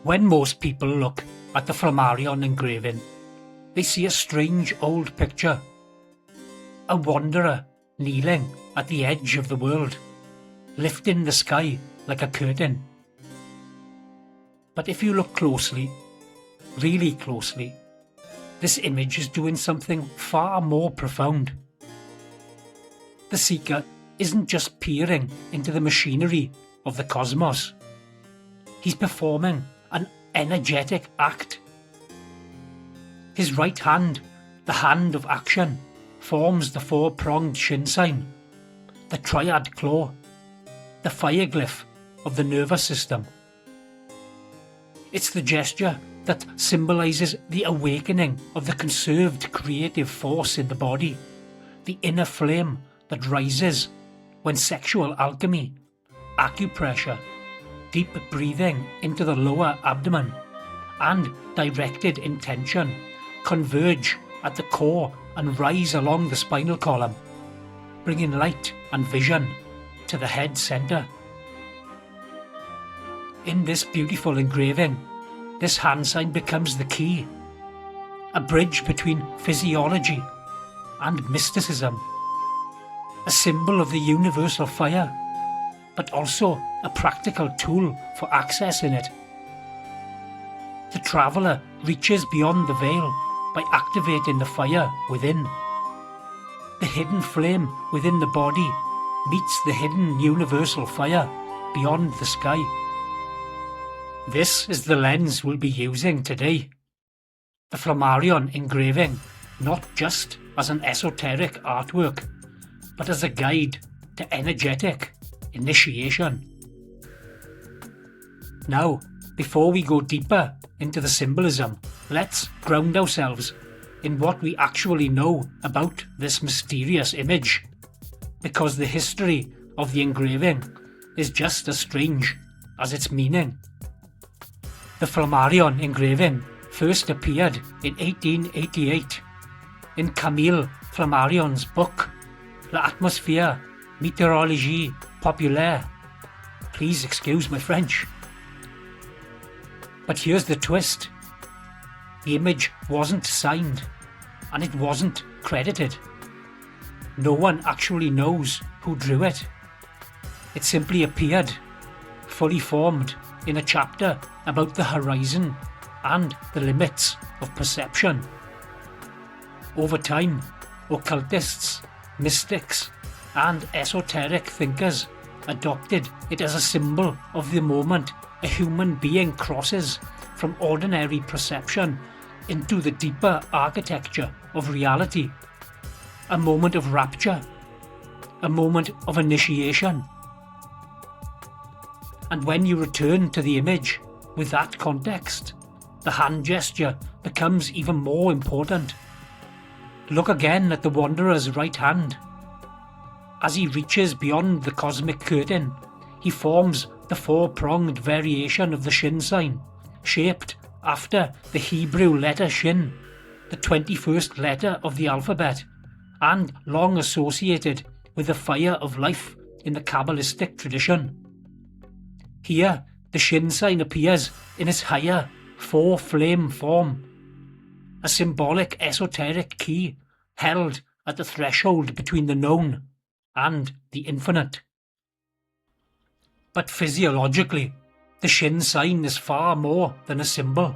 When most people look at the Flammarion engraving, they see a strange old picture. A wanderer kneeling at the edge of the world, lifting the sky like a curtain. But if you look closely, really closely, this image is doing something far more profound. The seeker isn't just peering into the machinery of the cosmos. He's performing an energetic act. His right hand, the hand of action, forms the four-pronged Shin sign, the Triad Claw, the fire glyph of the nervous system. It's the gesture that symbolises the awakening of the conserved creative force in the body, the inner flame that rises when sexual alchemy, acupressure, deep breathing into the lower abdomen, and directed intention converge at the core and rise along the spinal column, bringing light and vision to the head centre. In this beautiful engraving, this hand sign becomes the key, a bridge between physiology and mysticism, a symbol of the universal fire, but also a practical tool for accessing it. The traveller reaches beyond the veil by activating the fire within. The hidden flame within the body meets the hidden universal fire beyond the sky. This is the lens we'll be using today. The Flammarion engraving, not just as an esoteric artwork, but as a guide to energetic initiation. Now, before we go deeper into the symbolism, let's ground ourselves in what we actually know about this mysterious image, because the history of the engraving is just as strange as its meaning. The Flammarion engraving first appeared in 1888 in Camille Flammarion's book L'Atmosphère Météorologie Populaire. Please excuse my French. But here's the twist. The image wasn't signed and it wasn't credited. No one actually knows who drew it. It simply appeared, fully formed, in a chapter about the horizon and the limits of perception. Over time, occultists, mystics, and esoteric thinkers adopted it as a symbol of the moment a human being crosses from ordinary perception into the deeper architecture of reality. A moment of rapture, a moment of initiation. And when you return to the image with that context, the hand gesture becomes even more important. Look again at the wanderer's right hand. As he reaches beyond the cosmic curtain, he forms the four-pronged variation of the Shin sign, shaped after the Hebrew letter Shin, the 21st letter of the alphabet, and long associated with the fire of life in the Kabbalistic tradition. Here, the Shin sign appears in its higher four-flame form, a symbolic esoteric key held at the threshold between the known and the infinite. But physiologically, the Shin sign is far more than a symbol.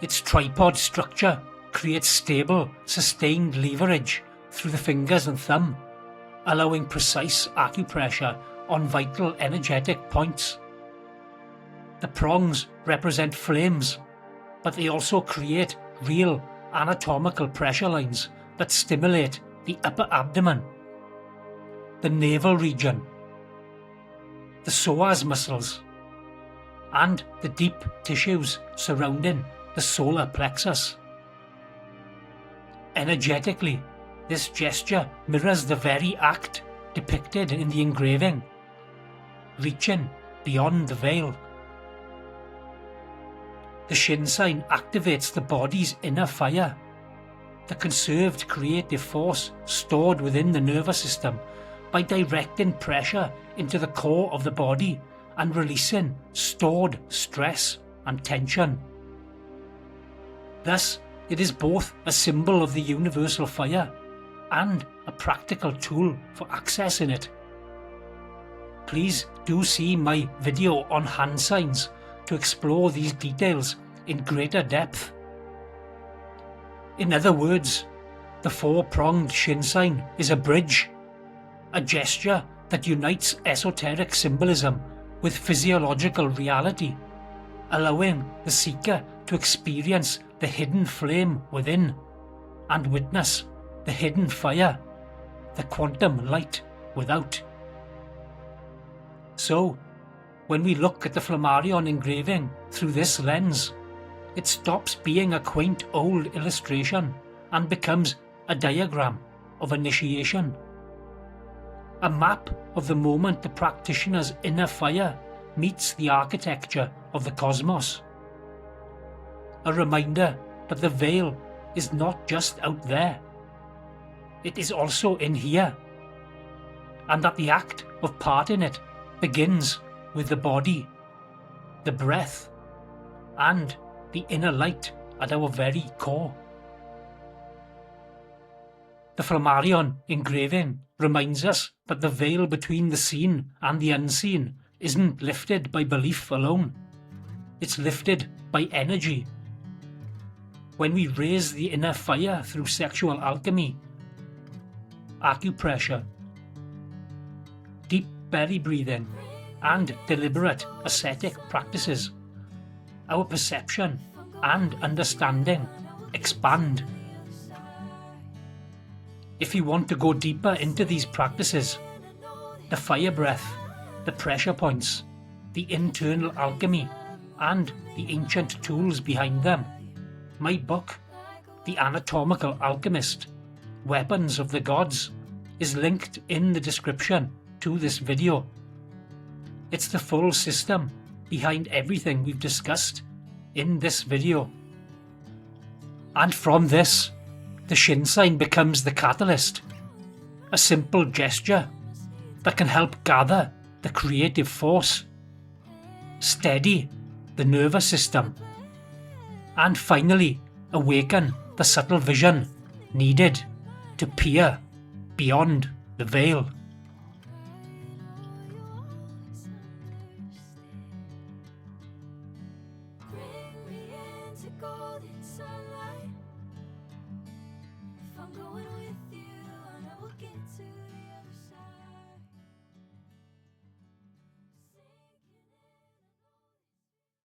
Its tripod structure creates stable, sustained leverage through the fingers and thumb, allowing precise acupressure on vital energetic points. The prongs represent flames, but they also create real anatomical pressure lines that stimulate the upper abdomen, the navel region, the psoas muscles, and the deep tissues surrounding the solar plexus. Energetically, this gesture mirrors the very act depicted in the engraving, reaching beyond the veil. The Shin sign activates the body's inner fire, the conserved creative force stored within the nervous system, by directing pressure into the core of the body and releasing stored stress and tension. Thus, it is both a symbol of the universal fire and a practical tool for accessing it. Please do see my video on hand signs to explore these details in greater depth. In other words, the four-pronged Shin sign is a bridge, a gesture that unites esoteric symbolism with physiological reality, allowing the seeker to experience the hidden flame within and witness the hidden fire, the quantum light without. So, when we look at the Flammarion engraving through this lens, it stops being a quaint old illustration and becomes a diagram of initiation. A map of the moment the practitioner's inner fire meets the architecture of the cosmos. A reminder that the veil is not just out there, it is also in here, and that the act of parting it begins with the body, the breath, and the inner light at our very core. The Flammarion engraving reminds us that the veil between the seen and the unseen isn't lifted by belief alone. It's lifted by energy. When we raise the inner fire through sexual alchemy, acupressure, deep belly breathing, and deliberate ascetic practices, our perception and understanding expand. If you want to go deeper into these practices, the fire breath, the pressure points, the internal alchemy, and the ancient tools behind them, my book, The Anatomical Alchemist, Weapons of the Gods, is linked in the description to this video. It's the full system behind everything we've discussed in this video. And from this, the Shin sign becomes the catalyst, a simple gesture that can help gather the creative force, steady the nervous system, and finally awaken the subtle vision needed to peer beyond the veil.